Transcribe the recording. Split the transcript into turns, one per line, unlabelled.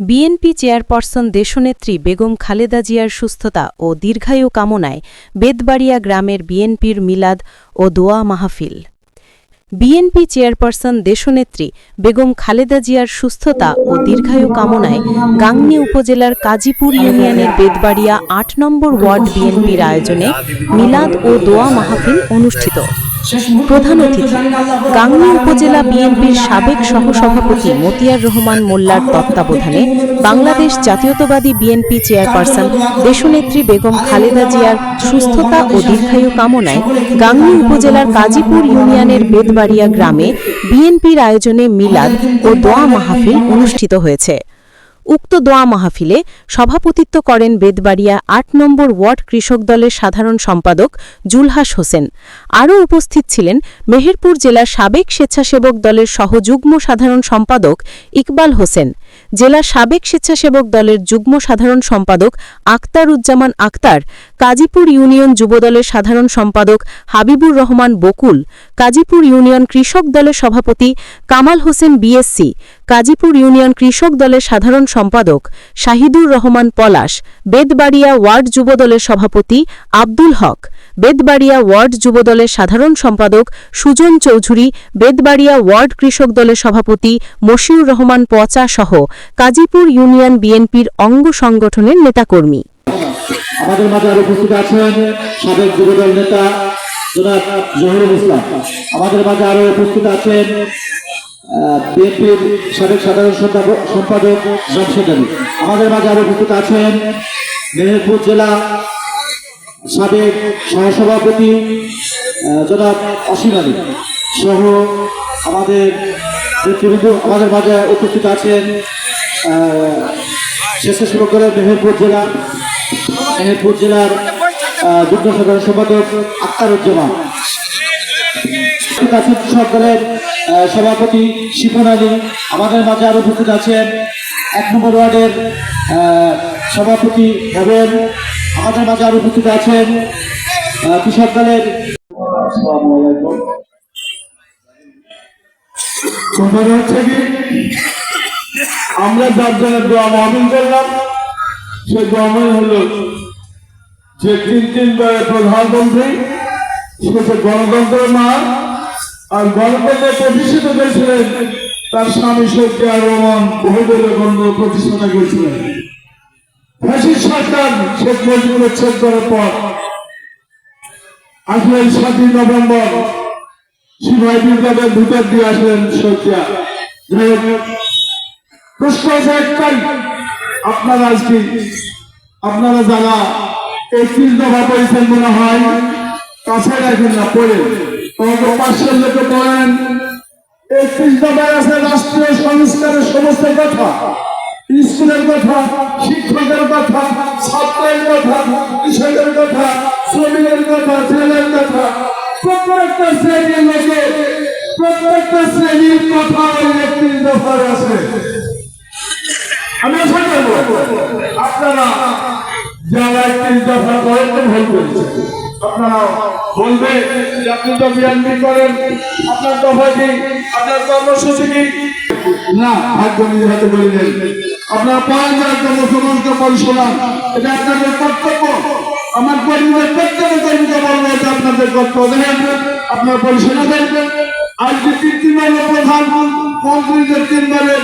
BNP chairperson দেশনেত্রী বেগম খালেদা জিয়ার সুস্থতা ও দীর্ঘায়ু কামনায় বেতবাড়িয়া গ্রামের বিএনপির মিলাদ ও দোয়া মাহফিল। বিএনপি চেয়ারপারসন দেশনেত্রী বেগম খালেদা জিয়ার সুস্থতা ও দীর্ঘায়ু কামনায় গাংনী উপজেলার কাজীপুর ইউনিয়নের বেতবাড়িয়া ৮ নম্বর ওয়ার্ড বিএনপির আয়োজনে মিলাদ ও দোয়া মাহফিল অনুষ্ঠিত। প্রধান অতিথি গাংনী উপজেলা বিএনপির সাবেক সহসভাপতি মতিয়ার রহমান মোল্লার তত্ত্বাবধানে বাংলাদেশ জাতীয়তাবাদী বিএনপি চেয়ারপারসন দেশনেত্রী বেগম খালেদা জিয়ার সুস্থতা ও দীর্ঘায়ু কামনায় গাংনী উপজেলার কাজীপুর ইউনিয়নের বেতবাড়িয়া গ্রামে বিএনপির আয়োজনে মিলাদ ও দোয়া মাহফিল অনুষ্ঠিত হয়েছে। উক্ত দোয়া মাহফিলে সভাপতিত্ব করেন বেতবাড়িয়া ৮ নম্বর ওয়ার্ড কৃষক দলের সাধারণ সম্পাদক জুলহাস হোসেন। আরও উপস্থিত ছিলেন মেহেরপুর জেলার সাবেক স্বেচ্ছাসেবক দলের সহযুগ্ম সাধারণ সম্পাদক ইকবাল হোসেন, জেলা সাবেক স্বেচ্ছাসেবক দলের যুগ্ম সাধারণ সম্পাদক আখতারুজ্জামান আখতার, কাজীপুর ইউনিয়ন যুবদলের সাধারণ সম্পাদক হাবিবুর রহমান বকুল, কাজীপুর ইউনিয়ন কৃষক দলের সভাপতি কামাল হোসেন বিএসসি, কাজীপুর ইউনিয়ন কৃষক দলের সাধারণ সম্পাদক শাহিদুর রহমান পলাশ, বেতবাড়িয়া ওয়ার্ড যুবদলের সভাপতি আব্দুল হক, বেতবাড়িয়া ওয়ার্ড যুবদলের সাধারণ সম্পাদক সুজন চৌধুরী, বেতবাড়িয়া ওয়ার্ড কৃষক দলের সভাপতি মশিউর রহমান পচা সহ কাজীপুর ইউনিয়ন বিএনপির অঙ্গ সংগঠনের নেতাকর্মী।
আমাদের মাঝে আরো উপস্থিত আছেন সাবেক যুবদল নেতা জনাব জহিরুল ইসলাম। আমাদের মাঝে আরো উপস্থিত আছেন বিএনপির সাবেক সাধারণ সম্পাদক জামশেদ আলী। আমাদের মাঝে আরো উপস্থিত আছেন মেহেরপুর জেলা সাবেক সহসভাপতি জনাব অসীম আলী সহ আমাদের নেতৃবৃন্দ। আমাদের মাঝে উপস্থিত আছেন স্বেচ্ছাসেবক দলের মেহেরপুর জেলার যুগ্ম সাধারণ সম্পাদক আখতারুজ্জামান। কৃষক দলের সভাপতি শিপন আলী। আমাদের মাঝে আরো উপস্থিত আছেন ১ নম্বর ওয়ার্ডের সভাপতি হেবেন। আমাদের মাঝে আরো উপস্থিত আছেন কৃষক দলের
আমরা যার জন্য দোয়া মাহফিল করলাম, সে দোয়াই হল যে ৩বারের প্রধানমন্ত্রী, সে গণতন্ত্রের মা, আর গণতন্ত্রে প্রতিষ্ঠিত করেছিলেন তার স্বামী শেখ জিয়াউর রহমান বহুদলীয় গণতন্ত্র প্রতিষ্ঠা করেছিলেন। ফ্যাসিস্ট সরকার শেখ মুজিবুর ছেদ করার পর আসলেন ৭ই নভেম্বর সিপাহী বিপ্লবের ভিতর দিয়ে আসলেন শেখ জিয়া। প্রশ্ন আছে একটাই, আপনারা যারা ৩১ দফা করেছেন মনে হয় কাছে রাখেন না, পড়ে তোমাকে ৫০০ লোকে পড়েন। ৩১ দফায় আছে রাষ্ট্রীয় সংস্কারের সমস্ত কথা, স্কুলের কথা, শিক্ষকের কথা, ছাত্রের কথা, কৃষকের কথা, শ্রমিকের কথা, ছেলের কথা, প্রত্যেকটা শ্রেণীর লোকে প্রত্যেকটা শ্রেণীর কথা ৩১ দফায় আছে। আমি আশা করবো আপনারা যারা ৩১ দফা করেন ভুল করেছেন, আপনারা বলবে যে আপনি তো বিএনপি করেন, আপনার দফা কি, আপনার কর্মসূচি কি? না, ভাগ্য নিজের হাতে বললেন। আপনারা পাঁচ একজন মুসলমানকে পরিশোধন, এটা আপনাদের কর্তব্য। আমার কর্মীদের প্রত্যেক কর্মীকে বলবো এটা আপনাদের কর্তব্য। দেখেন আপনার পরিশোধন দেখবেন, আজ যে ৩ প্রধানমন্ত্রীদের ৩ বারের